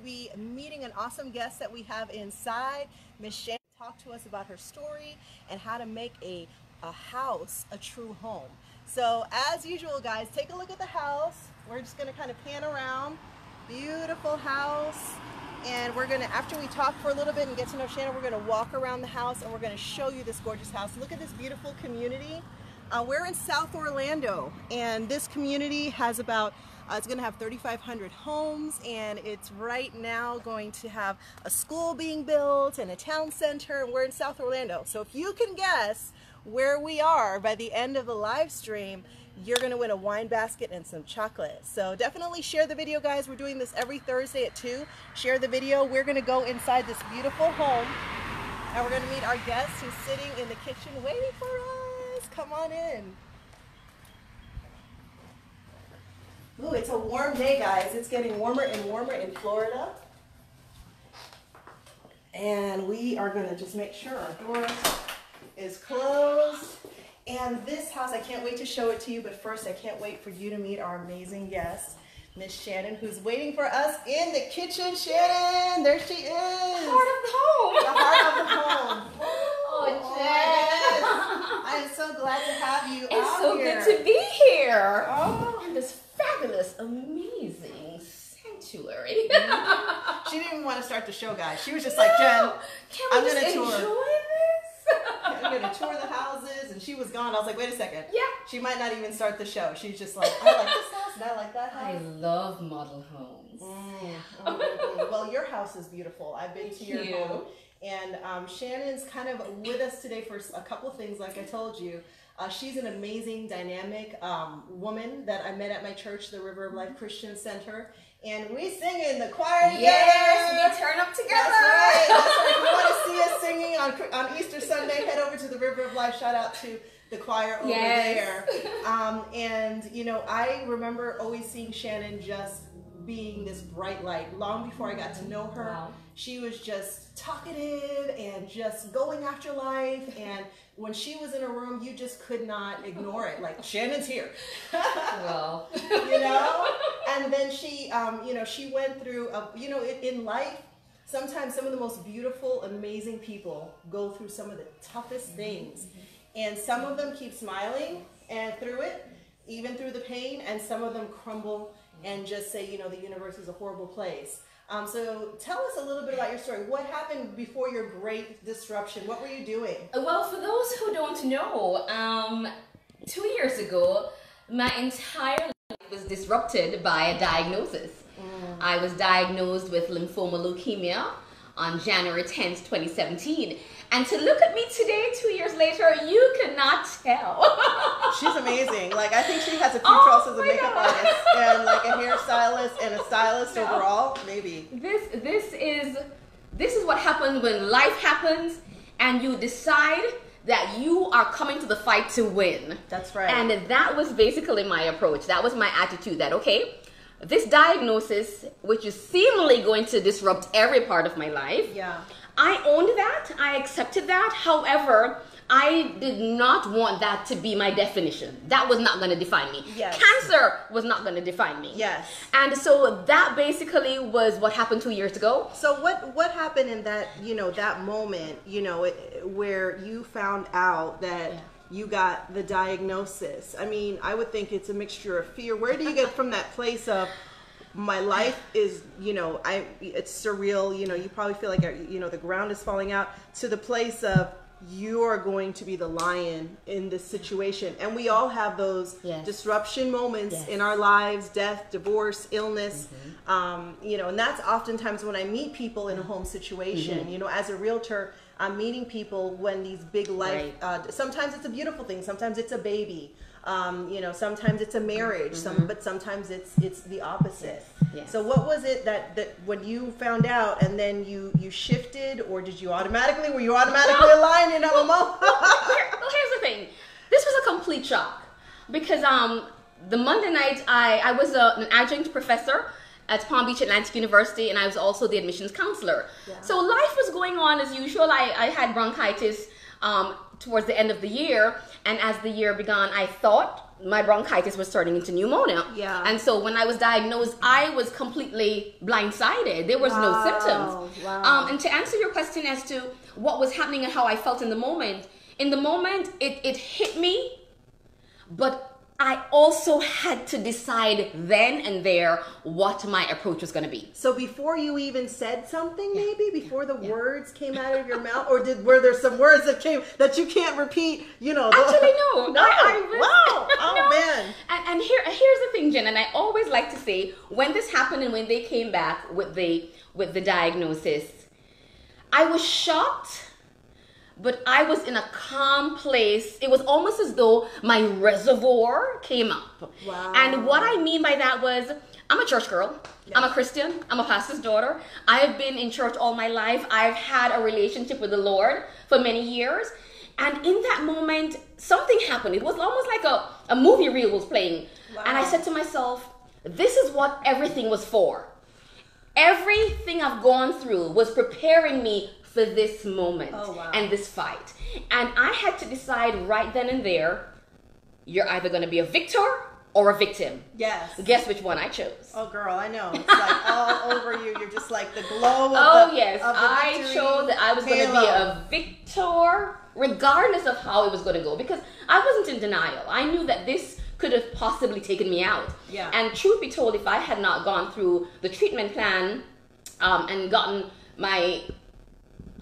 be meeting an awesome guest that we have inside. Miss Shannan talked to us about her story and how to make a house a true home. So as usual, guys, take a look at the house. We're just going to kind of pan around. Beautiful house. And we're going to, after we talk for a little bit and get to know Shannan, we're going to walk around the house and we're going to show you this gorgeous house. Look at this beautiful community. We're in South Orlando, and this community has about, it's going to have 3,500 homes, and it's right now going to have a school being built and a town center, and we're in South Orlando. So if you can guess where we are by the end of the live stream, you're going to win a wine basket and some chocolate. So definitely share the video, guys. We're doing this every Thursday at 2. Share the video. We're going to go inside this beautiful home, and we're going to meet our guest who's sitting in the kitchen waiting for us. Come on in. Ooh, it's a warm day, guys. It's getting warmer and warmer in Florida. And we are going to just make sure our door is closed. And this house, I can't wait to show it to you, but first I can't wait for you to meet our amazing guest, Miss Shannan, who's waiting for us in the kitchen. Shannan, there she is. The heart of the home. The heart of the home. Oh, Jen. I am so glad to have you It's so here. good to be here. Oh. In this fabulous, amazing sanctuary. She didn't even want to start the show, guys. She was just like, Jen, I'm going to tour. Enjoy this? I'm going to tour the houses. And she was gone. I was like, wait a second. Yeah. She might not even start the show. She's just like, I like this house and I like that house. I love model homes. Well, your house is beautiful. I've been to your home. And Shannan's kind of with us today for a couple of things, like I told you. She's an amazing, dynamic woman that I met at my church, the River of Life Christian Center. And we sing in the choir together. Yes, we turn up together. That's right. That's right. If you want to see us singing on Easter Sunday, head over to the River of Life. Shout out to the choir over there. And, you know, I remember always seeing Shannan just being this bright light. Long before I got to know her, wow. She was just talkative and just going after life. And when she was in a room, you just could not ignore it. Like, Shannan's here. Well, you know? And then she, you know, she went through, you know, in life, sometimes some of the most beautiful, amazing people go through some of the toughest things. And some of them keep smiling and through it, even through the pain, and some of them crumble and just say, you know, the universe is a horrible place. So tell us a little bit about your story. What happened before your great disruption? What were you doing? Well, for those who don't know, 2 years ago, my entire life was disrupted by a diagnosis. I was diagnosed with lymphoma leukemia on January 10th, 2017. And to look at me today, 2 years later, you could not tell. She's amazing. Like, I think she has a few trolls as a makeup artist and like a hairstylist and a stylist overall, maybe. This is what happens when life happens and you decide that you are coming to the fight to win. That's right. And that was basically my approach. That was my attitude that, okay, this diagnosis, which is seemingly going to disrupt every part of my life, yeah. I owned that, I accepted that. However, I did not want that to be my definition. That was not going to define me. Yes. Cancer was not going to define me. Yes. And so that basically was what happened 2 years ago. So what happened in that, you know, that moment, you know, where you found out that you got the diagnosis? I mean, I would think it's a mixture of fear. Where do you get from that place of, my life is, you know, it's surreal, you know, you probably feel like, you know, the ground is falling out, to the place of you are going to be the lion in this situation. And we all have those disruption moments in our lives, death, divorce, illness, you know, and that's oftentimes when I meet people in a home situation. You know, as a realtor, I'm meeting people when these big life, sometimes it's a beautiful thing, sometimes it's a baby. You know, sometimes it's a marriage, but sometimes it's the opposite. Yes. So what was it that when you found out and then you shifted, or were you automatically aligned in a moment? Well, here's the thing. This was a complete shock because the Monday night I was an adjunct professor at Palm Beach Atlantic University, and I was also the admissions counselor. Yeah. So life was going on as usual. I had bronchitis towards the end of the year, and as the year began, I thought my bronchitis was turning into pneumonia. Yeah. And so when I was diagnosed, I was completely blindsided. There was no symptoms. Wow. And to answer your question as to what was happening and how I felt in the moment, it hit me, but I also had to decide then and there what my approach was going to be. So before you even said something, maybe before the words came out of your mouth, or were there some words that came that you can't repeat? You know, actually, no. No. Wow. Oh no. man. And here's the thing, Jen, and I always like to say when this happened and when they came back with the diagnosis, I was shocked. But I was in a calm place. It was almost as though my reservoir came up. Wow. And what I mean by that was, I'm a church girl. Yes. I'm a Christian. I'm a pastor's daughter. I have been in church all my life. I've had a relationship with the Lord for many years. And in that moment, something happened. It was almost like a movie reel was playing. Wow. And I said to myself, this is what everything was for. Everything I've gone through was preparing me for this moment and this fight. And I had to decide right then and there, you're either going to be a victor or a victim. Yes. Guess which one I chose. Oh, girl, I know. It's like all over you. You're just like the glow of I chose that I was going to be a victor, regardless of how it was going to go, because I wasn't in denial. I knew that this could have possibly taken me out. Yeah. And truth be told, if I had not gone through the treatment plan and gotten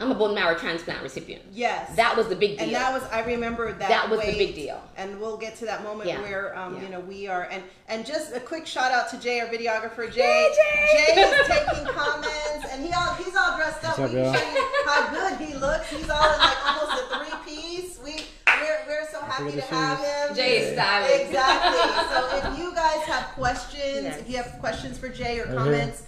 I'm a bone marrow transplant recipient. Yes. That was the big deal. And that was, I remember that. That was the big deal. And we'll get to that moment where, you know, we are, and just a quick shout out to Jay, our videographer. Jay is taking comments, and he's all dressed up. We can show you how good he looks. He's all in like almost a three-piece. We're so happy to have him. Jay is styling. Exactly. So if you guys have questions, if you have questions for Jay or comments,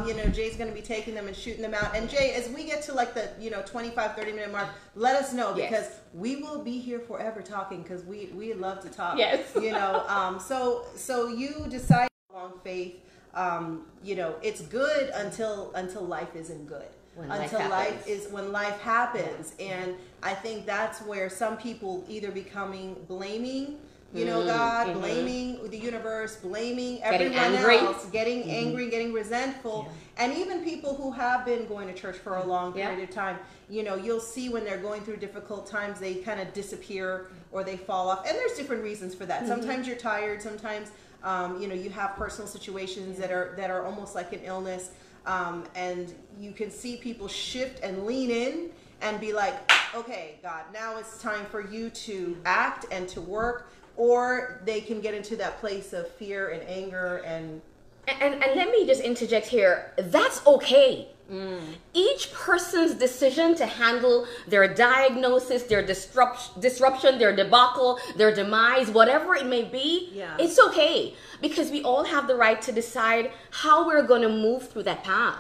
you know, Jay's going to be taking them and shooting them out. And Jay, as we get to like the, you know, 25, 30 minute mark, let us know, because we will be here forever talking, because we love to talk. Yes. You know, so you decide along faith, you know, it's good until life isn't good. When life happens. And I think that's where some people either blaming, you know, God, blaming the universe, blaming everyone else, getting angry, getting resentful. And even people who have been going to church for a long period of time, you know, you'll see when they're going through difficult times, they kind of disappear or they fall off. And there's different reasons for that. Sometimes you're tired, sometimes, you know, you have personal situations that are almost like an illness. And you can see people shift and lean in and be like, okay, God, now it's time for you to act and to work. Or they can get into that place of fear and anger and let me just interject here. That's okay. Each person's decision to handle their diagnosis, their disruption, their debacle, their demise, whatever it may be, it's okay. Because we all have the right to decide how we're going to move through that path.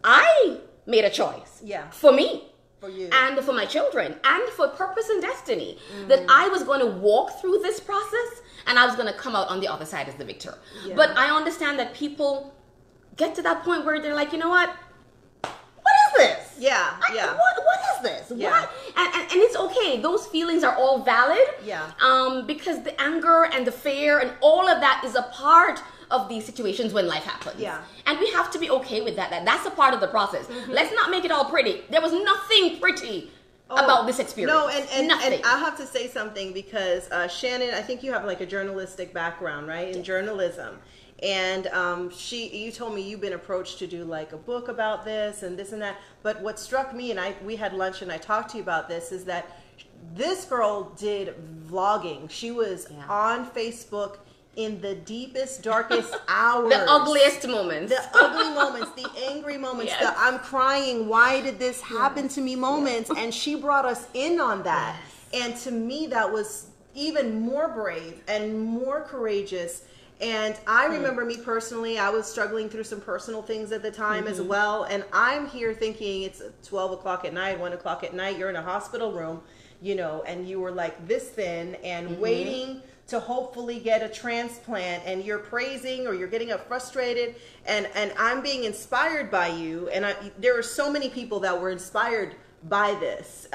I made a choice. For me. For you. And for my children, and for purpose and destiny, that I was going to walk through this process and I was going to come out on the other side as the victor. But I understand that people get to that point where they're like, you know what is this? What is this? What? And it's okay. Those feelings are all valid. Because the anger and the fear and all of that is a part of these situations when life happens. And we have to be okay with that. That's a part of the process. Let's not make it all pretty. There was nothing pretty about this experience. No, and I have to say something, because Shannan, I think you have like a journalistic background, right? In journalism. And you told me you've been approached to do like a book about this and this and that. But what struck me, and we had lunch and I talked to you about this, is that this girl did vlogging. She was on Facebook in the deepest, darkest hours. The ugliest moments. The ugly moments, the angry moments, the I'm crying, why did this happen to me moments. And she brought us in on that. And to me, that was even more brave and more courageous. And I remember me personally, I was struggling through some personal things at the time as well. And I'm here thinking it's 12 o'clock at night, 1 o'clock at night, you're in a hospital room, you know, and you were like this thin and waiting to hopefully get a transplant, and you're praising or you're getting frustrated, and I'm being inspired by you. And there are so many people that were inspired by this.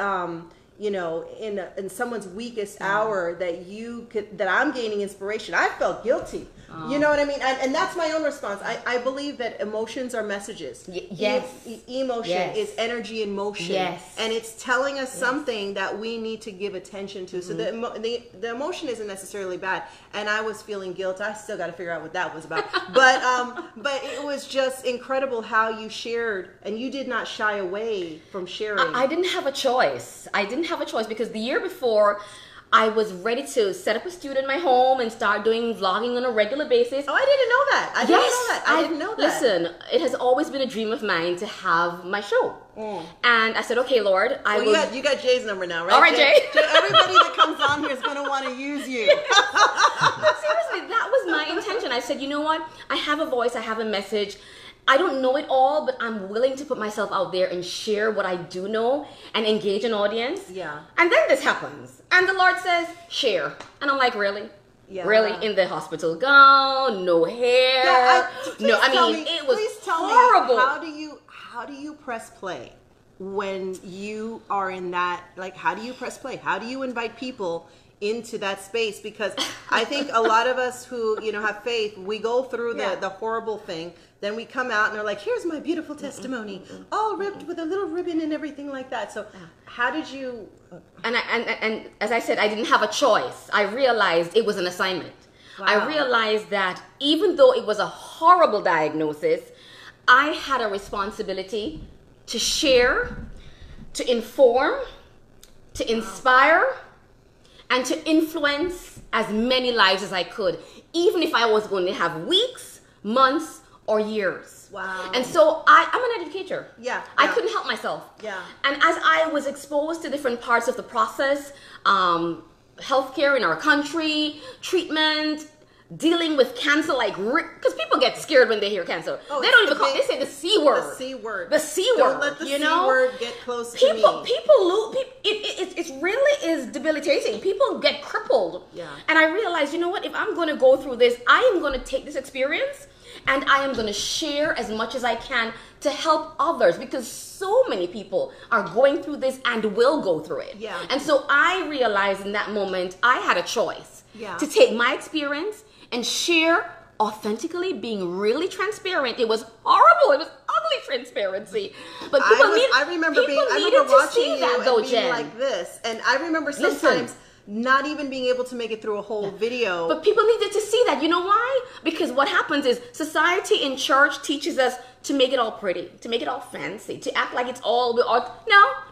in someone's weakest hour, that I'm gaining inspiration. I felt guilty. You know what I mean? And that's my own response. I believe that emotions are messages. Yes. Emotion is energy in motion. Yes. And it's telling us something that we need to give attention to. So the emotion isn't necessarily bad. And I was feeling guilt. I still got to figure out what that was about. But it was just incredible how you shared, and you did not shy away from sharing. I didn't have a choice. I didn't have a choice because the year before, I was ready to set up a studio in my home and start doing vlogging on a regular basis. Oh, I didn't know that. I didn't know that. Listen, it has always been a dream of mine to have my show. And I said, okay, Lord, you got Jay's number now, right? All right, Jay. Everybody that comes on here is going to want to use you. But seriously, that was my intention. I said, you know what? I have a voice. I have a message. I don't know it all, but I'm willing to put myself out there and share what I do know and engage an audience. Yeah. And then this happens. And the Lord says, share. And I'm like, really? Yeah. Really? In the hospital gown, no hair. Yeah, it was horrible. How do you press play when you are in that, like, how do you press play? How do you invite people into that space? Because I think a lot of us who, have faith, we go through the horrible thing. Then we come out and they're like, here's my beautiful testimony, all ribbed with a little ribbon and everything like that. So how did you... And as I said, I didn't have a choice. I realized it was an assignment. Wow. I realized that even though it was a horrible diagnosis, I had a responsibility to share, to inform, to inspire, and to influence as many lives as I could, even if I was going to have weeks, months, or years. Wow. And so I'm an educator. Yeah. I couldn't help myself. Yeah. And as I was exposed to different parts of the process, healthcare in our country, treatment, dealing with cancer, because people get scared when they hear cancer. They don't even call. They say the C word. The C word. The C word. Don't let the C word get close to me. People lose. It really is debilitating. People get crippled. Yeah. And I realized, you know what? If I'm going to go through this, I am going to take this experience and I am going to share as much as I can to help others, because so many people are going through this and will go through it. Yeah. And so I realized in that moment I had a choice to take my experience and share authentically, being really transparent. It was horrible. It was ugly transparency. But I remember watching you that, though, and being like this, and I remember sometimes not even being able to make it through a whole video. But people needed to see that. You know why? Because what happens is society in church teaches us to make it all pretty, to make it all fancy, to act like it's all...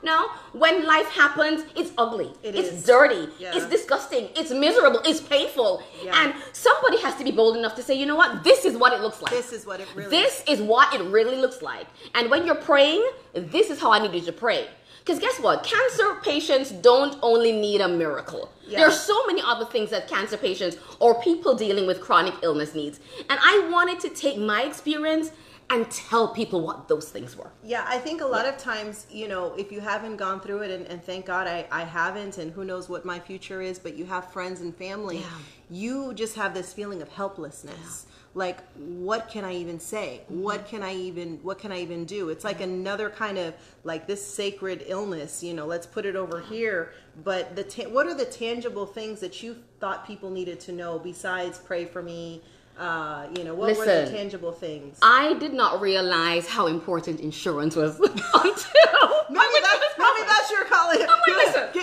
No. When life happens, it's ugly. It's dirty. Yeah. It's disgusting. It's miserable. It's painful. Yeah. And somebody has to be bold enough to say, you know what? This is what it looks like. This is what it really looks like. And when you're praying, this is how I need you to pray. Because guess what? Cancer patients don't only need a miracle. Yeah. There are so many other things that cancer patients or people dealing with chronic illness needs. And I wanted to take my experience and tell people what those things were. Yeah, I think a lot of times, if you haven't gone through it, and thank God I haven't, and who knows what my future is, but you have friends and family, you just have this feeling of helplessness. Yeah. Like, what can I even say? What can I even do? It's like another kind of like this sacred illness, let's put it over here. But what are the tangible things that you thought people needed to know besides pray for me? What were the tangible things? I did not realize how important insurance was until maybe that's your calling.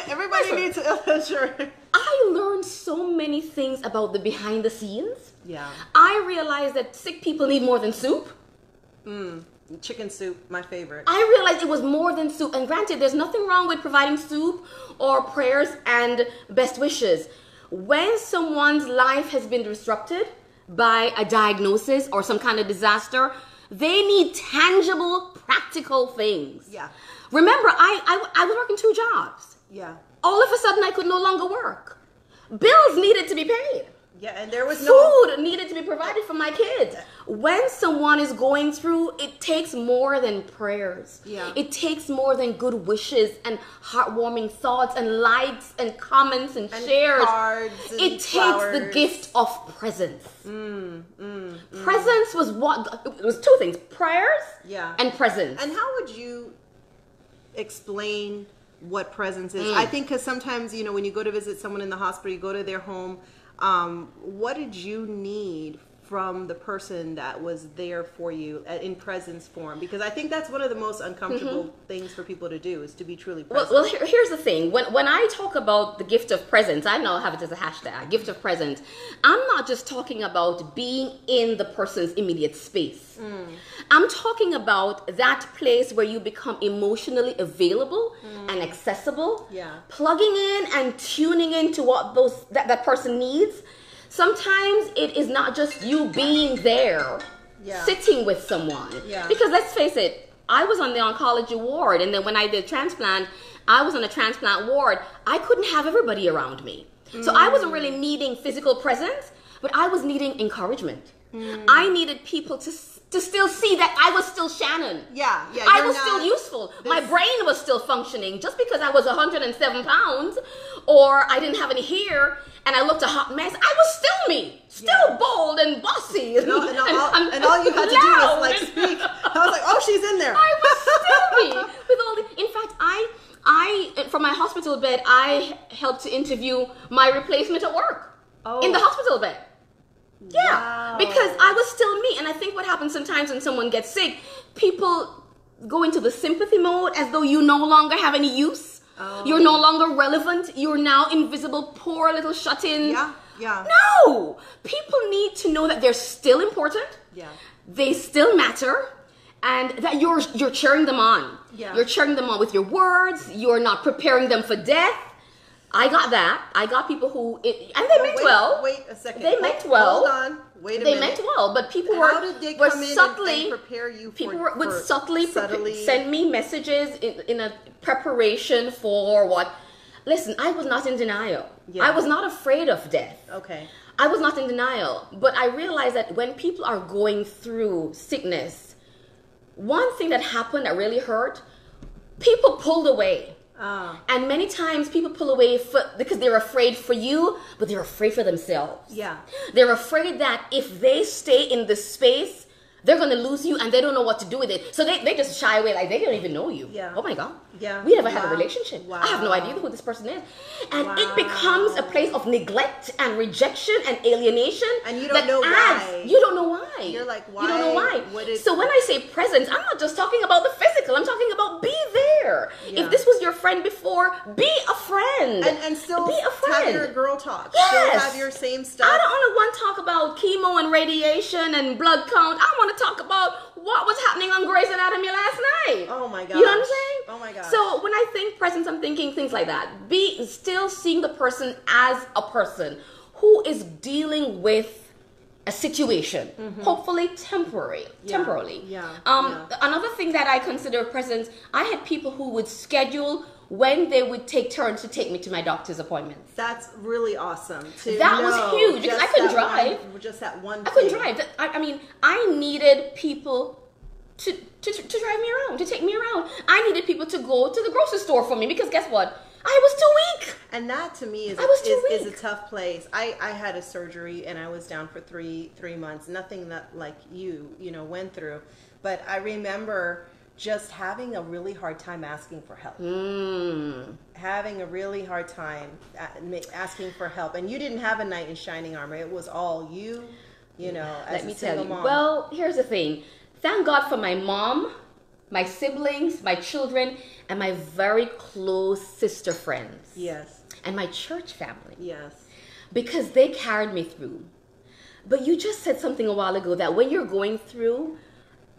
Everybody needs insurance. I learned so many things about the behind the scenes. Yeah. I realized that sick people need more than soup. Chicken soup, my favorite. I realized it was more than soup. And granted, there's nothing wrong with providing soup or prayers and best wishes. When someone's life has been disrupted by a diagnosis or some kind of disaster, they need tangible, practical things. Yeah. Remember, I was working 2 jobs. Yeah. All of a sudden, I could no longer work. Bills needed to be paid. Yeah, and there was food needed to be provided for my kids. When someone is going through, it takes more than prayers. Yeah. It takes more than good wishes and heartwarming thoughts and likes and comments and shares. Cards and it flowers. Takes the gift of presence. Presence was it was 2 things: prayers and presence. And how would you explain what presence is. I think because sometimes, you know, when you go to visit someone in the hospital, you go to their home, what did you need from the person that was there for you in presence form? Because I think that's one of the most uncomfortable things for people to do, is to be truly present. Well, here's the thing. When I talk about the gift of presence, I now have it as a hashtag, gift of presence. I'm not just talking about being in the person's immediate space. I'm talking about that place where you become emotionally available and accessible, plugging in and tuning into what that person needs. Sometimes it is not just you being there, sitting with someone. Because let's face it, I was on the oncology ward, and then when I did transplant, I was on a transplant ward. I couldn't have everybody around me. So I wasn't really needing physical presence, but I was needing encouragement. I needed people to still see that I was still Shannan. I was still useful. My brain was still functioning. Just because I was 107 pounds or I didn't have any hair and I looked a hot mess, I was still me. Still bold and bossy. And all you had to do was like speak. I was like, oh, she's in there. I was still me. With all the, in fact, I from my hospital bed, I helped to interview my replacement at work. In the hospital bed. Because I was still me. And I think what happens sometimes when someone gets sick, people go into the sympathy mode as though you no longer have any use. You're no longer relevant. You're now invisible, poor little shut-in. No! People need to know that they're still important. They still matter. And that you're cheering them on. You're cheering them on with your words. You're not preparing them for death. I got that. I got people who, and they meant well. Wait a second. They meant well. Hold on. Wait a minute. They meant well, but people How did they come in and prepare you for people would subtly send me messages in a preparation for what? Listen, I was not in denial. I was not afraid of death. I was not in denial. But I realized that when people are going through sickness, one thing that happened that really hurt, people pulled away. And many times people pull away because they're afraid for you, but they're afraid for themselves. They're afraid that if they stay in this space, they're going to lose you and they don't know what to do with it. So they just shy away, like they don't even know you. Oh my God. We never had a relationship. I have no idea who this person is. And it becomes a place of neglect and rejection and alienation. And you don't know why. You don't know why. You're like, why? You don't know why. So when I say presence, I'm not just talking about the physical. I'm talking about be there. If this was your friend before, be a friend. And still be a friend. Have your girl talk. Yes. Still have your same stuff. I don't want to talk about chemo and radiation and blood count. I want to talk about what was happening on Grey's Anatomy last night. Oh my God. You know what I'm saying? Oh my God. So when I think presence, I'm thinking things like that. Be still seeing the person as a person who is dealing with a situation, hopefully temporarily. Another thing that I consider presence, I had people who would schedule when they would take turns to take me to my doctor's appointments. That's really awesome. That was huge because I couldn't drive. Just that one thing. I couldn't drive. I mean, I needed people to drive me around, to take me around. I needed people to go to the grocery store for me because guess what? I was too weak. And that to me is a tough place. I had a surgery and I was down for three months. Nothing that like you went through. But I remember just having a really hard time asking for help. Having a really hard time asking for help. And you didn't have a knight in shining armor. It was all you know, as a single mom. Well, here's the thing. Thank God for my mom, my siblings, my children, and my very close sister friends. And my church family. Because they carried me through. But you just said something a while ago that when you're going through,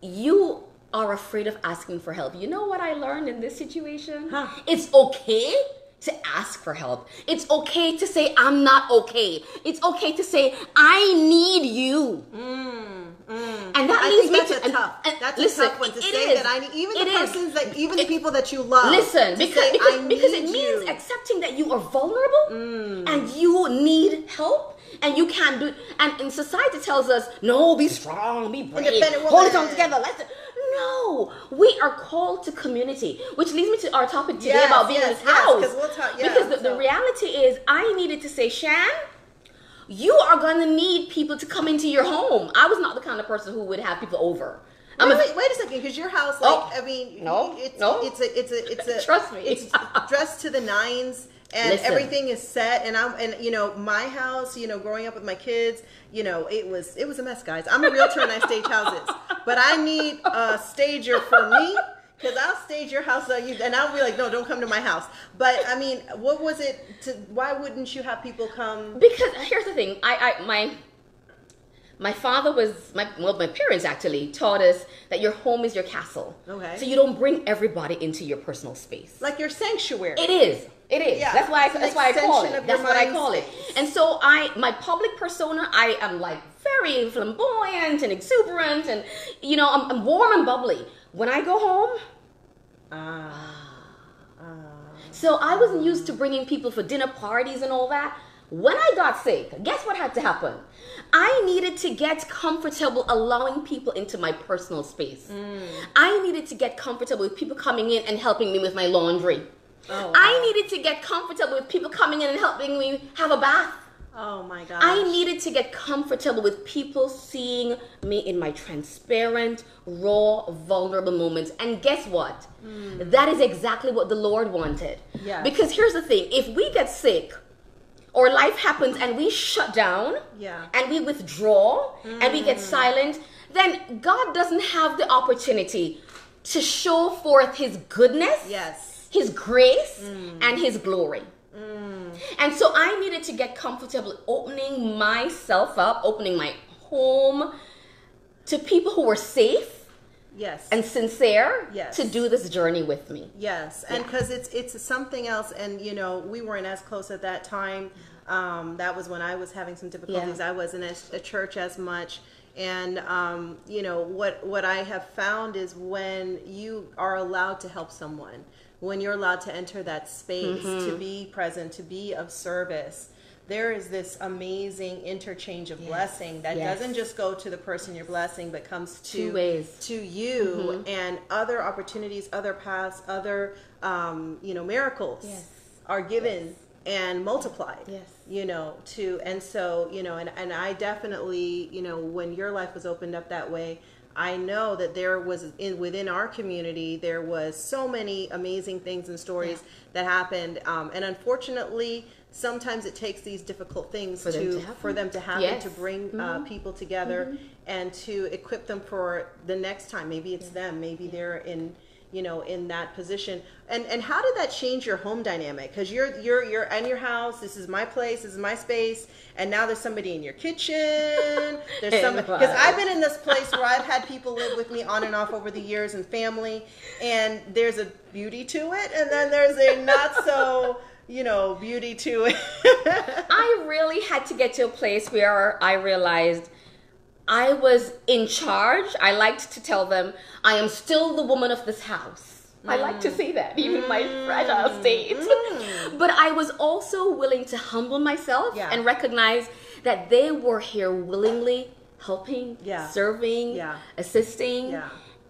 you are afraid of asking for help. You know what I learned in this situation? It's okay to ask for help. It's okay to say, I'm not okay. It's okay to say, I need you. And that leads me to that's a tough one to say that I need, even the people that you love. Listen, because it means accepting that you are vulnerable and you need help. And you can't do it. And society tells us, no, be strong, be brave, hold it all together. No, we are called to community, which leads me to our topic today about being in this house. Because the reality is, I needed to say, Shan, you are going to need people to come into your home. I was not the kind of person who would have people over. Wait a second, because your house, like, Oh, I mean, no, it's no. it's a Trust me. it's dressed to the nines, and Listen. everything is set. And you know, my house, you know, growing up with my kids, you know, it was a mess, guys. I'm a realtor and I stage houses, but I need a stager for me. Because I'll stage your house, and I'll be like, no, don't come to my house. But I mean, what was it? Why wouldn't you have people come? Because here's the thing, my father my parents actually taught us that your home is your castle. Okay. So you don't bring everybody into your personal space. Like your sanctuary. It is. Yeah. That's why I call it. That's what I call it. And so my public persona, I am like very flamboyant and exuberant, and you know, I'm warm and bubbly. When I go home, so I wasn't used to bringing people for dinner parties and all that. When I got sick, guess what had to happen? I needed to get comfortable allowing people into my personal space. I needed to get comfortable with people coming in and helping me with my laundry. Oh, wow. I needed to get comfortable with people coming in and helping me have a bath. Oh my gosh. I needed to get comfortable with people seeing me in my transparent, raw, vulnerable moments. And guess what? That is exactly what the Lord wanted. Yes. Because here's the thing. If we get sick or life happens and we shut down and we withdraw and we get silent, then God doesn't have the opportunity to show forth his goodness, his grace, and his glory. And so I needed to get comfortable opening myself up, opening my home to people who were safe and sincere to do this journey with me. And because it's something else, and you know, we weren't as close at that time. That was when I was having some difficulties. I wasn't at a church as much. And you know, what I have found is when you are allowed to help someone, when you're allowed to enter that space, to be present, to be of service, there is this amazing interchange of blessing that doesn't just go to the person you're blessing, but comes to you, and other opportunities, other paths, other you know, miracles are given and multiplied. You know, and so, you know, and I definitely, you know, when your life was opened up that way, I know that there was within our community, there was so many amazing things and stories that happened. And unfortunately, sometimes it takes these difficult things for them to happen, to bring people together and to equip them for the next time. Maybe it's them, maybe they're in, you know, in that position. And how did that change your home dynamic? Because you're in your house. This is my place. This is my space. And now there's somebody in your kitchen. There's somebody, because I've been in this place where I've had people live with me on and off over the years, and family. And there's a beauty to it, and then there's a not so, you know, beauty to it. I really had to get to a place where I realized I was in charge. I liked to tell them, I am still the woman of this house. I like to say that, even in my fragile state. But I was also willing to humble myself and recognize that they were here willingly helping, serving, assisting,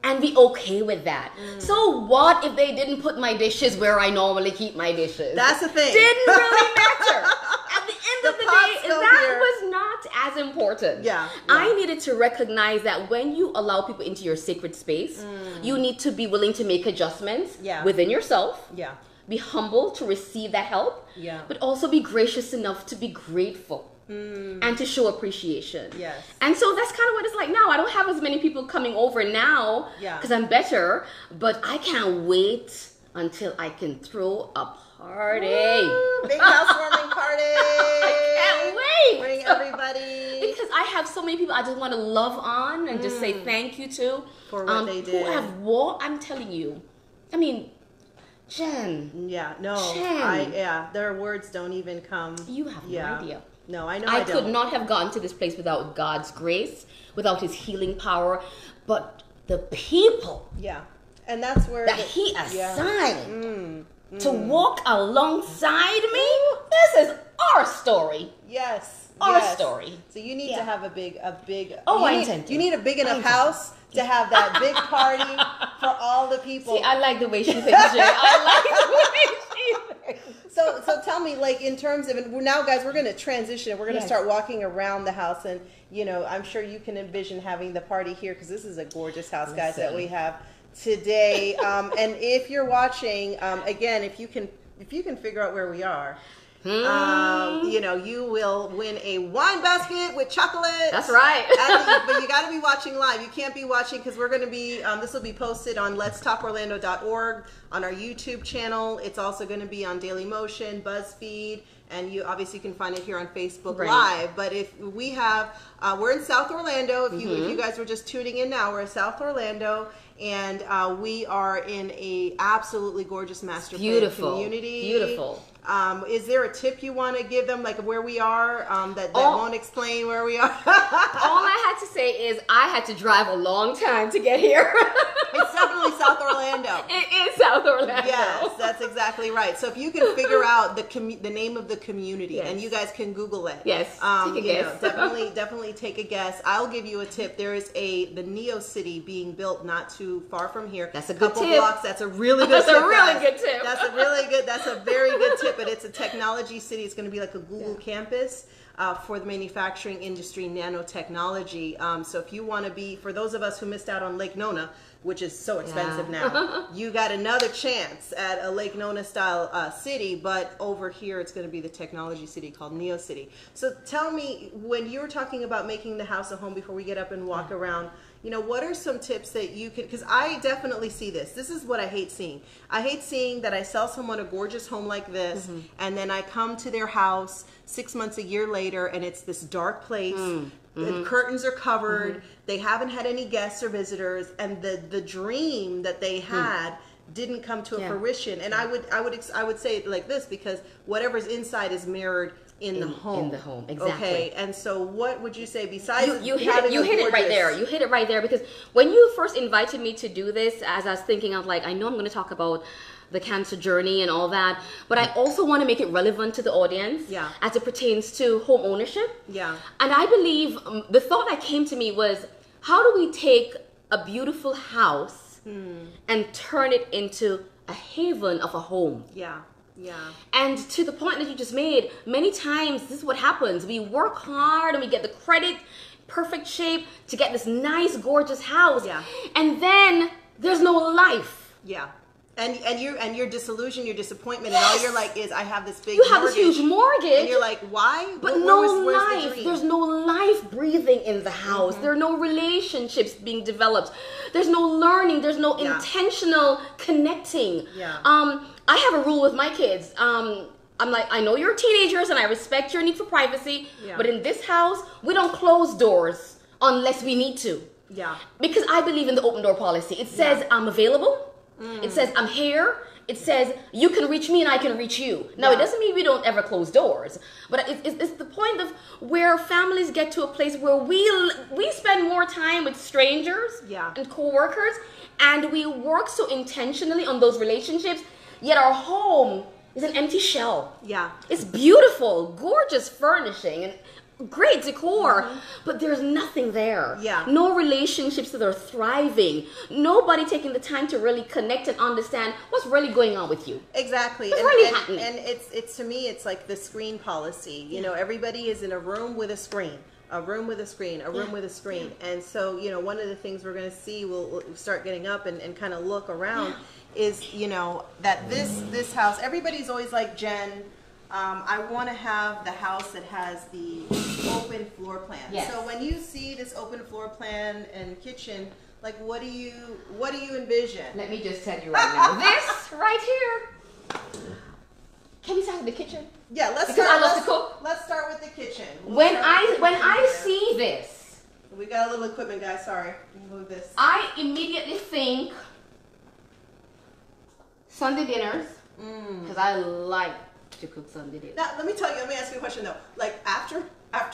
and be okay with that. So what if they didn't put my dishes where I normally keep my dishes? That's the thing. Didn't really matter. At the end of the day, that was not as important. I needed to recognize that when you allow people into your sacred space, you need to be willing to make adjustments within yourself. Be humble to receive that help. But also be gracious enough to be grateful. And to show appreciation. And so that's kind of what it's like now. I don't have as many people coming over now because I'm better, but I can't wait until I can throw a party. Woo, big housewarming party. I can't wait. Bring everybody. Because I have so many people I just want to love on and just say thank you to. For what they did. Who have I'm telling you. I mean, Jen. Jen. Their words don't even come. You have no idea. No, I know I could not have gotten to this place without God's grace, without his healing power, but the people and that's where he assigned to walk alongside me. This is our story. Our story. So you need to have a big you need a big enough house to have that big party for all the people. See, I like the way she thinks, Jay. I like the way she thinks. So tell me, like, in terms of, and now, guys, we're going to transition. We're going to start walking around the house, and you know, I'm sure you can envision having the party here because this is a gorgeous house, guys, that we have today. And if you're watching, again, if you can figure out where we are. You know, you will win a wine basket with chocolate. That's right. But you got to be watching live. You can't be watching because we're going to be, this will be posted on letstalkorlando.org, on our YouTube channel. It's also going to be on Dailymotion, BuzzFeed, and you obviously can find it here on Facebook Live. But if we have, we're in South Orlando. If you guys were just tuning in now, we're in South Orlando. And we are in a absolutely gorgeous master plan community. Beautiful. Is there a tip you want to give them, like where we are, that won't explain where we are? All I had to say is I had to drive a long time to get here. It's definitely South Orlando. It is South Orlando. Yes, that's exactly right. So if you can figure out the name of the community, and you guys can Google it. Yes, take a guess. Definitely take a guess. I'll give you a tip. There is the Neo City being built not too far from here. That's a good couple tip. Blocks. That's a really good tip. That's a really good tip. That's a very good tip. But it's a technology city. It's going to be like a Google campus for the manufacturing industry, nanotechnology. So if you want to be, for those of us who missed out on Lake Nona, which is so expensive now, you got another chance at a Lake Nona style city, but over here it's going to be the technology city called Neo City. So tell me, when you were talking about making the house a home, before we get up and walk around, you know, what are some tips that you can, because I definitely see this. This is what I hate seeing. I hate seeing that I sell someone a gorgeous home like this, and then I come to their house 6 months, a year later, and it's this dark place. The curtains are covered. They haven't had any guests or visitors, and the dream that they had didn't come to a fruition. And I would say it like this, because whatever's inside is mirrored in the home. In the home, exactly. Okay, and so what would you say besides you hit it right there. You hit it right there, because when you first invited me to do this, as I was thinking, I was like, I know I'm going to talk about the cancer journey and all that, but I also want to make it relevant to the audience as it pertains to home ownership. Yeah. And I believe the thought that came to me was, how do we take a beautiful house and turn it into a haven of a home? Yeah. Yeah. And to the point that you just made, many times this is what happens. We work hard and we get the credit, perfect shape to get this nice, gorgeous house. Yeah. And then there's no life. Yeah. And you're disillusioned, your disappointment, and all you're like is, I have this big mortgage. You have this huge mortgage. And you're like, why? But no life. There's no life breathing in the house. There are no relationships being developed. There's no learning. There's no intentional connecting. Yeah. I have a rule with my kids. I'm like, I know you're teenagers and I respect your need for privacy, but in this house, we don't close doors unless we need to. Yeah. Because I believe in the open door policy. It says I'm available. It says I'm here. It says you can reach me and I can reach you. Now, it doesn't mean we don't ever close doors, but it's the point of where families get to a place where we spend more time with strangers and coworkers, and we work so intentionally on those relationships, yet our home is an empty shell. Yeah. It's beautiful, gorgeous furnishing, and great decor, but there's nothing there. Yeah. No relationships that are thriving. Nobody taking the time to really connect and understand what's really going on with you. Exactly. What's really happening. And it's to me, it's like the screen policy. You know, everybody is in a room with a screen. A room with a screen, a room with a screen. And so, you know, one of the things we're going to see, we'll start getting up and kind of look around, is, you know, that this house, everybody's always like, Jen, I want to have the house that has the open floor plan. Yes. So when you see this open floor plan and kitchen, like what do you envision? Let me just tell you right now. This right here. Can we start with the kitchen? Yeah, let's start with the kitchen. When I see this, we got a little equipment, guys. Sorry, move this. I immediately think Sunday dinners, because I like to cook Sunday dinners. Now, let me ask you a question though. Like after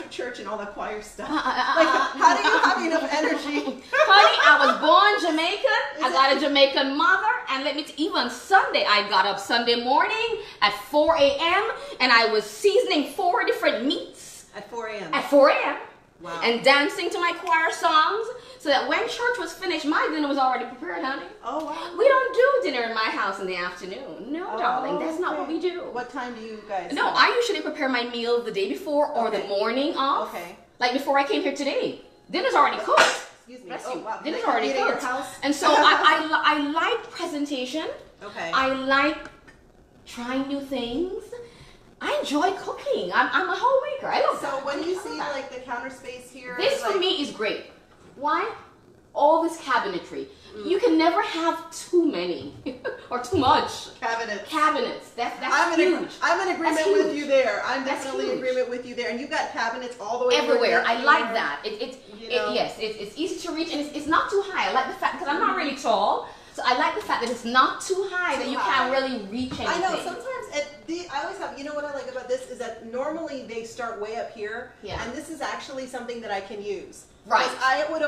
church and all the choir stuff, like how do you have enough energy? Honey, I was born Jamaican. I got a Jamaican mother, and even Sunday, I got up Sunday morning at 4 a.m. and I was seasoning 4 different meats. At 4 a.m. At 4 a.m. Wow. And dancing to my choir songs, so that when church was finished, my dinner was already prepared, honey. Oh, wow. We don't do dinner in my house in the afternoon. No, darling, that's not what we do. What time do you guys? No, I usually prepare my meal the day before or the morning of. Okay. Like before I came here today, dinner's already cooked. Excuse me. Bless Oh, you. wow. Dinner's already At your cooked. house? And so I like presentation. Okay. I like trying new things. I enjoy cooking. I'm a homemaker. I love that. So when you see like the counter space here, This for me is great. Why? All this cabinetry. You can never have too many or too much. Cabinets. That's huge. I'm in agreement with you there. I'm That's definitely in huge. agreement with you there. And you've got cabinets all the way everywhere. over I here. like that. Yes, it's easy to reach and it's not too high. I like the fact because I'm not really tall, so I like the fact that it's not too high that you can't really reach anything. I know sometimes I always have. You know what I like about this is that normally they start way up here, and this is actually something that I can use. Right. I would,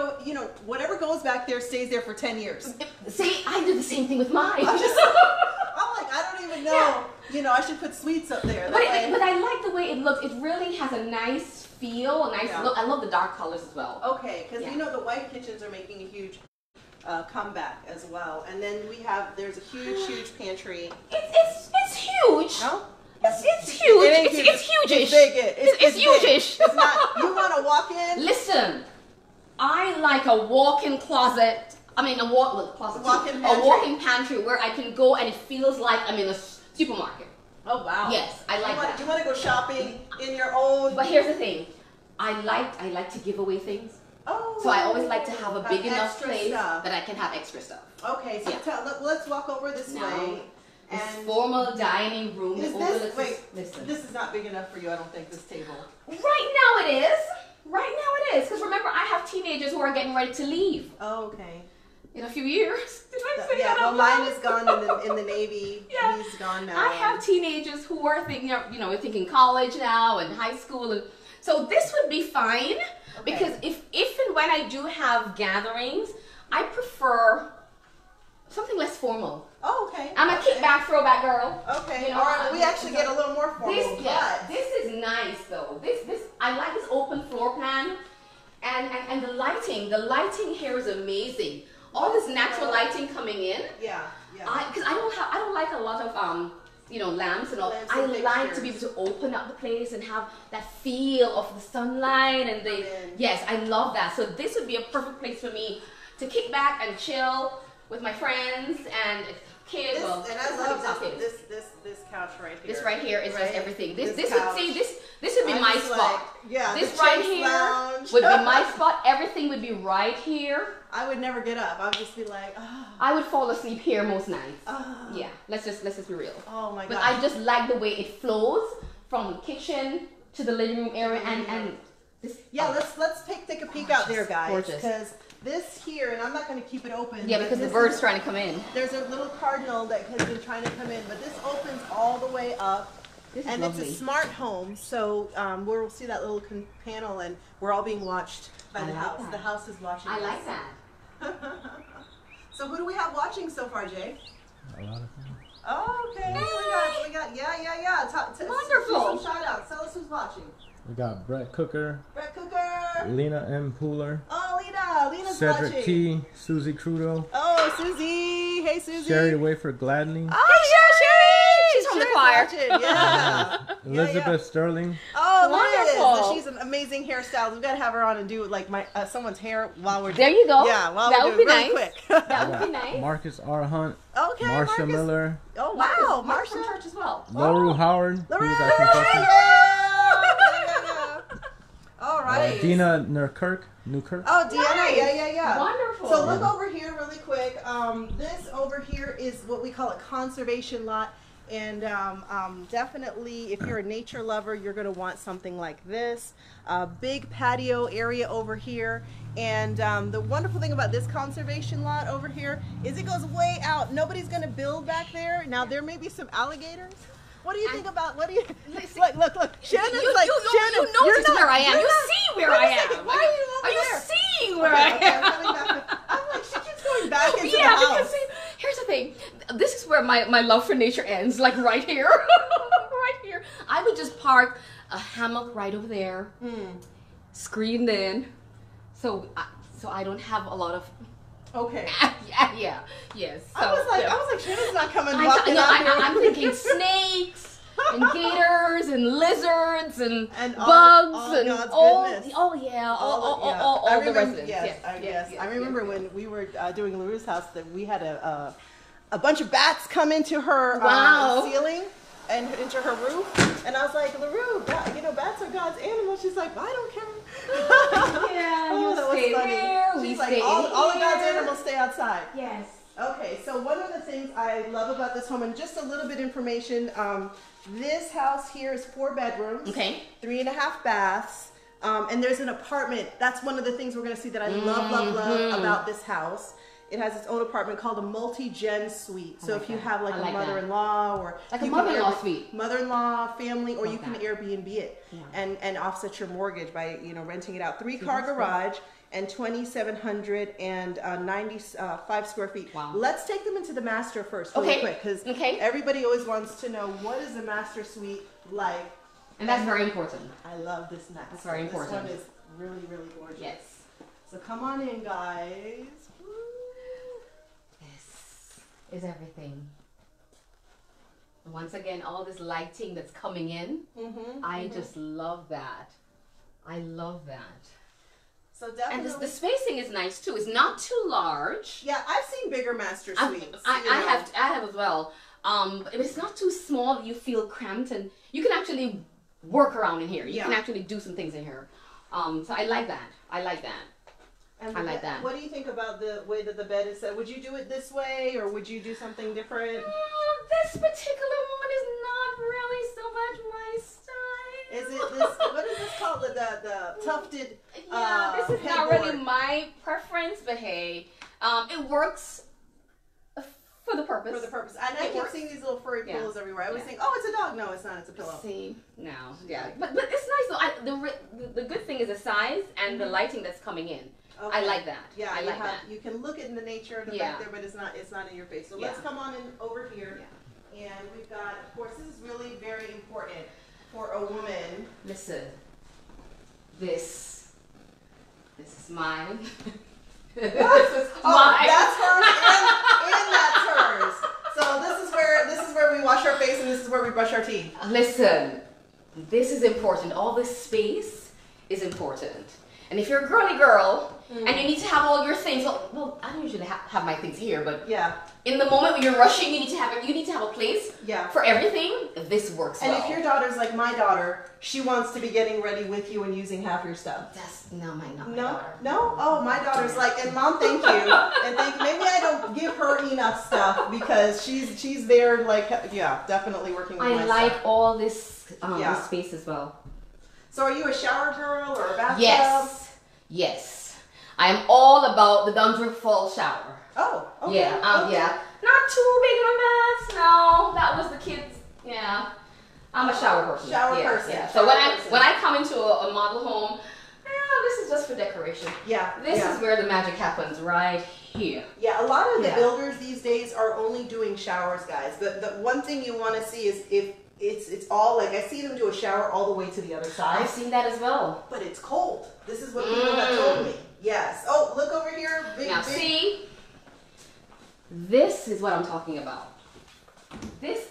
whatever goes back there stays there for 10 years. See, I do the same thing with mine. I'm like, I don't even know. Yeah. I should put sweets up there. But I like the way it looks. It really has a nice feel, a nice look. I love the dark colors as well. Okay, because the white kitchens are making a huge comeback as well. And then there's a huge pantry. It's huge. No? It's huge. It's huge-ish. It's huge-ish. It's not. You want to walk in? Listen, I like a walk-in closet. I mean, a walk-in pantry where I can go and it feels like I'm in a supermarket. Oh wow. Yes, I like that. You want to go shopping in your own? But here's the thing, I like to give away things. Oh. So I always like to have a big enough place stuff. that I can have extra stuff. Okay, so let's walk over this way. This formal dining room. Listen. This is not big enough for you, I don't think, this table. Right now it is. Right now it is. Because remember, I have teenagers who are getting ready to leave. Oh, okay. In a few years. Did I say that out loud? Mine is gone in the Navy. Yeah. He's gone now. I have teenagers who are thinking, we're thinking college now and high school. And so this would be fine. Okay. Because if and when I do have gatherings, I prefer something less formal. Oh, okay. I'm a kickback, throwback girl. Okay. All right. We actually get a little more formal. This is nice though. This I like this open floor plan, and the lighting. The lighting here is amazing. All this natural lighting coming in. Yeah. Because I don't like a lot of lamps and all. I like to be able to open up the place and have that feel of the sunlight and yes, I love that. So this would be a perfect place for me to kick back and chill with my friends and kids. And I love this couch right here. This right here is just everything. This would be I'm my spot. This right here lounge. would be my spot. Everything would be right here. I would never get up. I would just be like, I would fall asleep here most nights. Yeah, let's just be real. Oh my god. But I just like the way it flows from the kitchen to the living room area and this. Yeah, let's take a peek out there, guys. Gorgeous. Because this here, and I'm not going to keep it open. Yeah, because the bird's trying to come in. There's a little cardinal that has been trying to come in, but this opens all the way up. And lovely. It's a smart home, so we'll see that little panel, and we're all being watched by the house. The house is watching us. I like that. So who do we have watching so far, Jay? A lot of them. Oh, okay. We got, yeah. Wonderful. Shout out. Tell us who's watching. We got Brett Cooker, Lena M. Pooler, Lena's Cedric watching. T, Susie Crudo, Oh, Susie. Hey, Susie. Sherry Wafer Gladney, Oh, Sherry. She's from the choir. Watching. Yeah. Elizabeth Sterling. Oh, Wonderful. Liz. She's an amazing hairstylist. We've got to have her on and do like someone's hair while we're There you go. Yeah, while that we're would be doing it really nice. quick. That would be nice. Marcus R. Hunt, Okay, Marsha Marcus. Miller, Oh, wow. Mark's from church as well. Laurel Howard, who was our Yeah. confession, All right. Dina Newkirk. Oh, Deanna, yeah. Wonderful. So look over here really quick. This over here is what we call a conservation lot. And definitely, if you're a nature lover, you're going to want something like this. A big patio area over here. And the wonderful thing about this conservation lot over here is it goes way out. Nobody's going to build back there. Now, there may be some alligators. What do you think about, look. Shannon's Shannon, you notice where I am. You see where I am. Are you seeing where I am? I'm like, she keeps going back into the Yeah, house. because see, here's the thing. This is where my love for nature ends, like right here. Right here. I would just park a hammock right over there, screened in, so I don't have a lot of Okay. Yes. So, I was like, Shannan's not coming walking out here. I'm thinking snakes and gators and lizards and all bugs and God's all. goodness. Oh yeah, all I the remember, residents. Yes. I remember when we were doing LaRue's house that we had a bunch of bats come into her ceiling and into her roof, and I was like, LaRue, bats are God's animals. She's like, I don't care. You stay there. She's like, all of God's animals stay outside. Yes. Okay, so one of the things I love about this home, and just a little bit of information, this house here is 4 bedrooms, 3.5 baths, and there's an apartment. That's one of the things we're going to see that I love about this house. It has its own apartment called a multi-gen suite. So if you have like a mother-in-law or like a mother-in-law suite, mother-in-law, family, or you can Airbnb it and offset your mortgage by renting it out. 3-car garage and 2,795 square feet. Wow. Let's take them into the master first, really quick, because everybody always wants to know what is a master suite like. And that's very important. I love this master. That's very important. This one is really, really gorgeous. Yes. So come on in, guys. Is everything. Once again, all this lighting that's coming in, I just love that. I love that. So definitely. And the spacing is nice too. It's not too large. Yeah, I've seen bigger master suites. I have as well. But it's not too small that you feel cramped, and you can actually work around in here. You can actually do some things in here. So I like that. I like that. And I like that. What do you think about the way that the bed is set? Would you do it this way, or would you do something different? This particular one is not really so much my style. Is it this? What is this called? The tufted. This is not really my preference, but hey, it works for the purpose. For the purpose. And I keep seeing these little furry pillows everywhere. I always think, oh, it's a dog. No, it's not. It's a pillow. See, no, but it's nice though. The good thing is the size and the lighting that's coming in. Okay. I like that. Yeah, I like that. You can look at the nature of the back there, but it's not in your face. So let's come on in over here. Yeah. And we've got, of course, this is really very important for a woman. Listen, this is mine. This is mine. That's hers and that's hers. So this is where we wash our face and this is where we brush our teeth. Listen, this is important. All this space is important. And if you're a girly girl and you need to have all your things, well, I don't usually have my things here, but in the moment when you're rushing, you need to have a place for everything. This works well. And if your daughter's like my daughter, she wants to be getting ready with you and using half your stuff. That's not my daughter. No? Oh, my daughter's like, and Mom, thank you. And maybe I don't give her enough stuff because she's there like, definitely working with my stuff. I like all this space as well. So are you a shower girl or a bathtub? Yes. I am all about the Dunswick fall shower. Oh, okay. Yeah, Not too big of a mess. No, that was the kids. Yeah, I'm a shower person. Person. So when I come into a model home, this is just for decoration. Yeah. This is where the magic happens, right here. Yeah, a lot of the builders these days are only doing showers, guys. The one thing you want to see is if it's all like, I see them do a shower all the way to the other side. I've seen that as well. But it's cold. This is what people have told me. Yes. Oh, look over here. See, this is what I'm talking about. This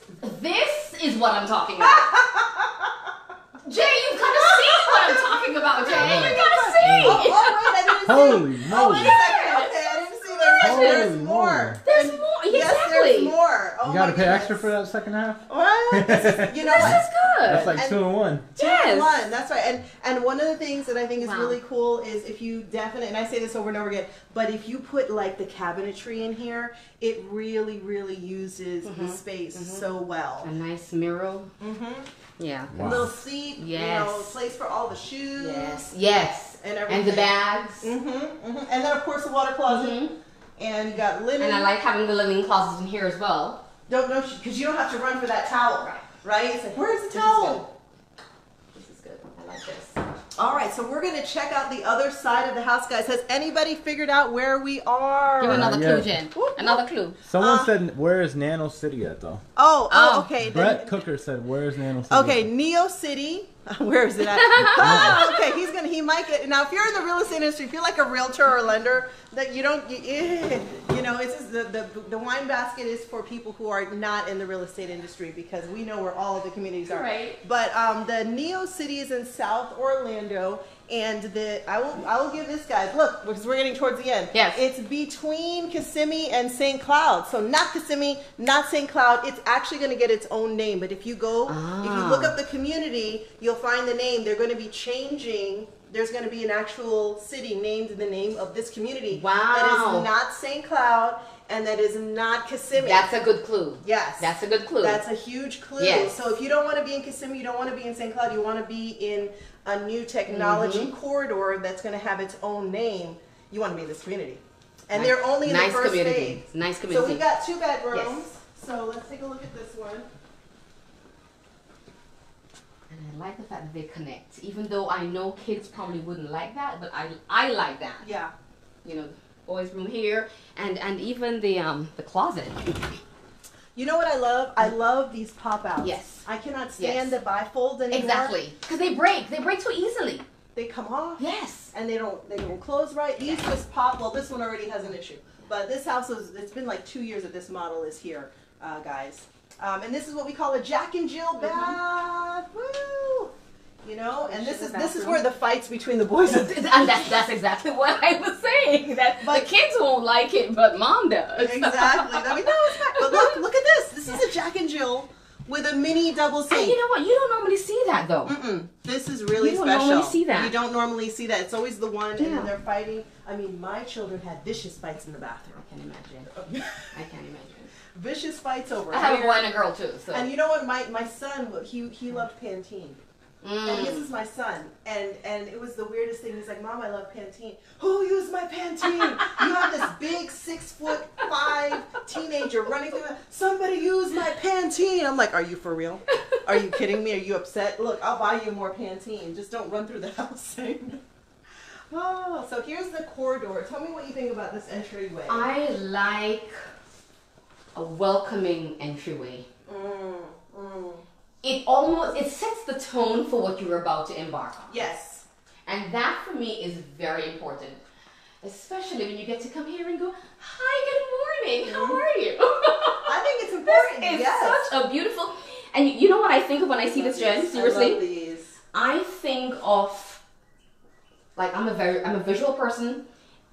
is what I'm talking about. Jay, you've got to see what I'm talking about, Jay. You gotta see. Oh, wait, I didn't see. Holy moly. Wait a second. Okay, I didn't see that. There's more. There's more. Yes, there's more. Oh, you gotta pay extra for that second half? What? This is good. That's like 2 in 1. 2 in 1. That's right. And one of the things that I think is really cool is if you and I say this over and over again, but if you put like the cabinetry in here, it really, really uses the space so well. A nice mirror. Yeah. Wow. A little seat. Yes. A place for all the shoes. Yes. And everything. And the bags. And then of course the water closet. And you got linen. And I like having the linen closet in here as well. Because you don't have to run for that towel. Right? It's like, where's the towel? This is good. I like this. All right, so we're going to check out the other side of the house, guys. Has anybody figured out where we are? Give another clue, Jen. Another clue. Someone said, where is Nano City at, though? Okay. Brett Cooker said, where is Nano City? Okay, Neo City. Where is it at? Oh, okay, he might get, now if you're in the real estate industry, if you're like a realtor or a lender, that you know, it's just the wine basket is for people who are not in the real estate industry, because we know where all of the communities are. Right. But the Neo City is in South Orlando, and I will give this, guys, look, because we're getting towards the end. Yes. It's between Kissimmee and St. Cloud. So not Kissimmee, not St. Cloud. It's actually going to get its own name. But if you go, if you look up the community, you'll find the name. They're going to be changing. There's going to be an actual city named in the name of this community. Wow. That is not St. Cloud, and that is not Kissimmee. That's a good clue. Yes. That's a good clue. That's a huge clue. Yes. So if you don't want to be in Kissimmee, you don't want to be in St. Cloud, you want to be in a new technology corridor that's going to have its own name, you want to be in this community. And they're only in the first phase. Nice community. So we've got 2 bedrooms. Yes. So let's take a look at this one. And I like the fact that they connect. Even though I know kids probably wouldn't like that, but I like that. Yeah. You know, boys' room here, and even the closet. You know what I love? I love these pop-outs. Yes. I cannot stand the bifold anymore. Exactly. Because they break. They break so easily. They come off. Yes. And they don't close right. These just pop. Well, this one already has an issue. But this house it's been like 2 years that this model is here, guys. And this is what we call a Jack and Jill bath. Woo! You know, and this is where the fights between the boys. And that's exactly what I was saying. That the kids won't like it, but mom does. Exactly. I mean, no, it's fine. But look at this. This is a Jack and Jill with a mini double sink. And you know what? You don't normally see that though. This is really special. You don't normally see that. You don't normally see that. It's always the one, and then they're fighting. I mean, my children had vicious fights in the bathroom. I can imagine. I can't imagine. Vicious fights over. I have a boy and a girl too. So. And you know what? My son, he loved Pantene. And this is my son, and it was the weirdest thing. He's like, Mom, I love Pantene. Who used my Pantene? You have this big 6'5" teenager running through. Somebody used my Pantene. I'm like, are you for real? Are you kidding me? Are you upset? Look, I'll buy you more Pantene. Just don't run through the house saying. Oh, so here's the corridor. Tell me what you think about this entryway. I like a welcoming entryway. It sets the tone for what you're about to embark on. Yes. And that for me is very important. Especially when you get to come here and go, hi, good morning, how are you? I think it's important. This is such a beautiful, and you know what I think of when I see this, Jen? Seriously? I love these. I think of, like, I'm a visual person,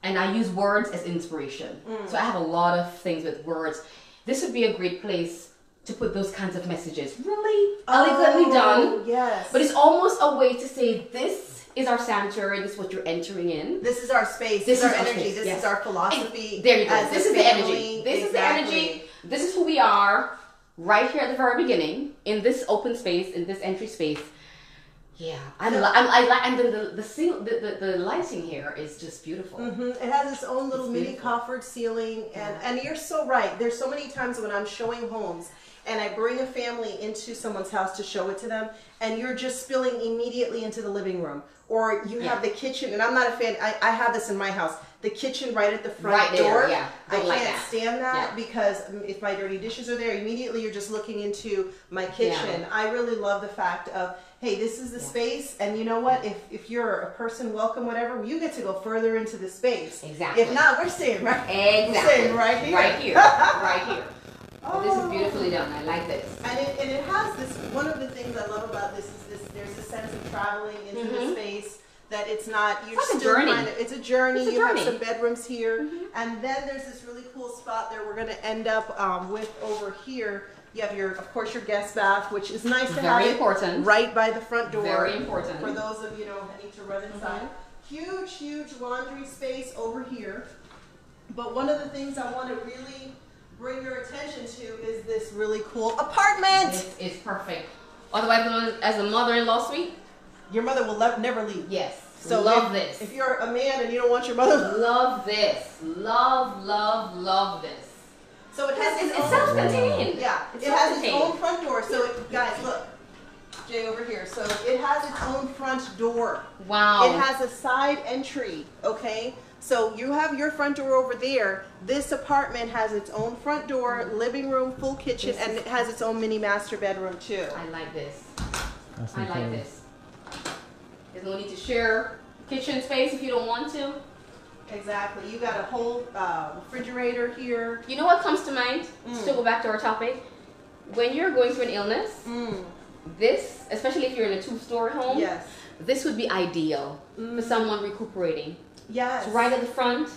and I use words as inspiration. So I have a lot of things with words. This would be a great place to put those kinds of messages. Really elegantly done. Yes. But it's almost a way to say, this is our sanctuary, this is what you're entering in. This is our space, this is our energy, this is our philosophy. And there you go. This is the energy. This is the energy. This is who we are right here at the very beginning, in this open space, in this entry space. Yeah, I like, and then the lighting here is just beautiful. It has its own little mini coffered ceiling, and you're so right. There's so many times when I'm showing homes, and I bring a family into someone's house to show it to them, and you're just spilling immediately into the living room, or you have the kitchen. And I'm not a fan. I have this in my house. The kitchen right at the front door. Yeah, I can't stand that because if my dirty dishes are there, immediately you're just looking into my kitchen. Yeah. I really love the fact of, hey, this is the space, and you know what? If you're a person, welcome, whatever, you get to go further into the space. Exactly. If not, we're staying right. Exactly. We're staying right here. Right here. Right here. Oh. This is beautifully done. I like this. And it has this. One of the things I love about this is there's a sense of traveling into the space. That it's not, you're it's like still a journey. It's a journey. It's a you journey. have some bedrooms here, and then there's this really cool spot there. We're going to end up with over here. You have of course, your guest bath, which is nice to have. Very important. Right by the front door. Very important. For those of you who need to run inside. Huge laundry space over here. But one of the things I want to really bring your attention to is this really cool apartment. This is perfect. Otherwise known as a mother-in-law suite. Your mother will never leave. Yes. So love this. If you're a man and you don't want your mother, love this. Love this. So it has it's self-contained. Yeah, it has its own front door. So guys, look, Jay, over here. So it has its own front door. Wow. It has a side entry, okay? So you have your front door over there. This apartment has its own front door, living room, full kitchen, and it has its own mini master bedroom too. I like this. That's I like incredible. this. There's no need to share kitchen space if you don't want to. Exactly. You got a whole refrigerator here. You know what comes to mind? Still go back to our topic. When you're going through an illness, this, especially if you're in a two-story home, Yes. this would be ideal for someone recuperating. Yes. It's right at the front.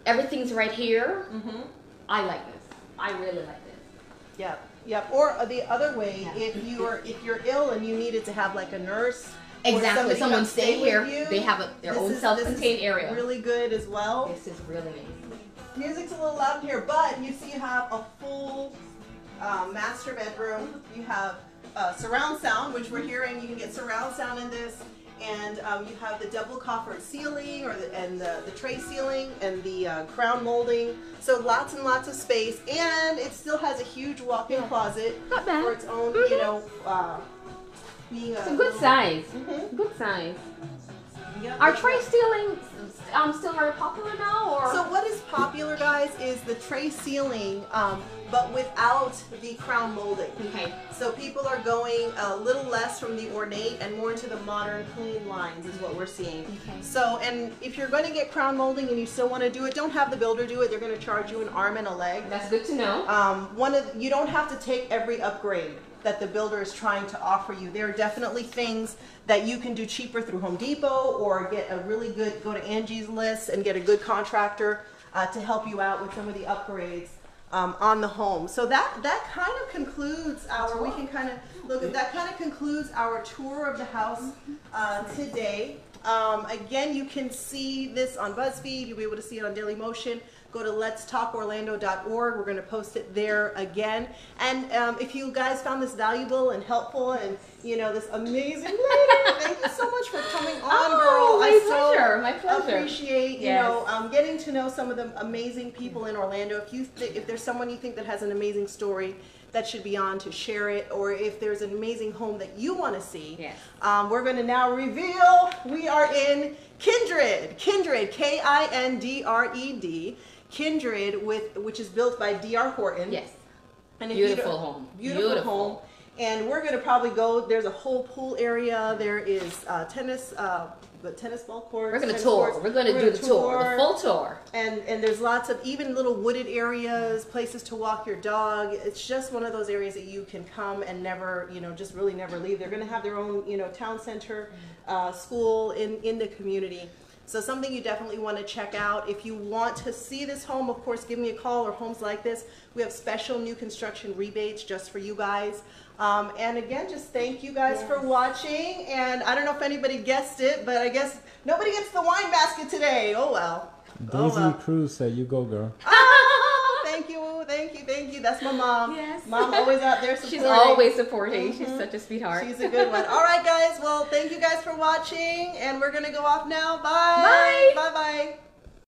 Everything's right here. I like this. I really like this. Yep. Yep. Or the other way, if you're ill and you needed to have like a nurse. Exactly. Or Someone come stay with here. you, They have their own self-contained area. Really good as well. This is really nice. Music's a little loud in here, but you see you have a full master bedroom. You have surround sound, which we're hearing. You can get surround sound in this. And you have the double coffered ceiling the tray ceiling and the crown molding. So lots and lots of space. And it still has a huge walk-in closet Not bad. for its own, you know, being It's a good size. Good size. Yep. Are tray ceilings still very popular now, or? So what is popular, guys, is the tray ceiling, but without the crown molding. Okay. So people are going a little less from the ornate and more into the modern, clean lines is what we're seeing. Okay. So, and if you're going to get crown molding and you still want to do it, don't have the builder do it. They're going to charge you an arm and a leg. That's good to know. You don't have to take every upgrade that the builder is trying to offer you. There are definitely things that you can do cheaper through Home Depot or get a really good, go to Angie's List and get a good contractor to help you out with some of the upgrades on the home. So that kind of concludes our, we can kind of look at, that kind of concludes our tour of the house today. Again, you can see this on BuzzFeed. You'll be able to see it on Dailymotion. Go to letstalkorlando.org. We're going to post it there again. And if you guys found this valuable and helpful and, you know, this amazing lady, thank you so much for coming on, girl. My pleasure. Appreciate, you know, getting to know some of the amazing people in Orlando. If there's someone you think that has an amazing story that should be on to share it, or if there's an amazing home that you want to see, Yes. We're going to now reveal we are in Kindred, Kindred, Kindred, which is built by DR Horton. Yes. And if Beautiful home. Beautiful home. And we're going to probably go, there's a whole pool area. There is tennis ball courts. We're going to tour. We're going to do the tour, the full tour. And there's lots of even little wooded areas, places to walk your dog. It's just one of those areas that you can come and never, you know, just really never leave. They're going to have their own, you know, town center, school in the community. So something you definitely want to check out. If you want to see this home, of course, give me a call, or homes like this. We have special new construction rebates just for you guys. And again, just thank you guys for watching. And I don't know if anybody guessed it, but I guess nobody gets the wine basket today. Oh well. Daisy Cruz said, "You go, girl." Thank you, thank you, thank you. That's my mom. Yes. Mom always out there supporting. She's always supporting. She's such a sweetheart. She's a good one. All right, guys. Well, thank you guys for watching, and we're gonna go off now. Bye. Bye. Bye. Bye.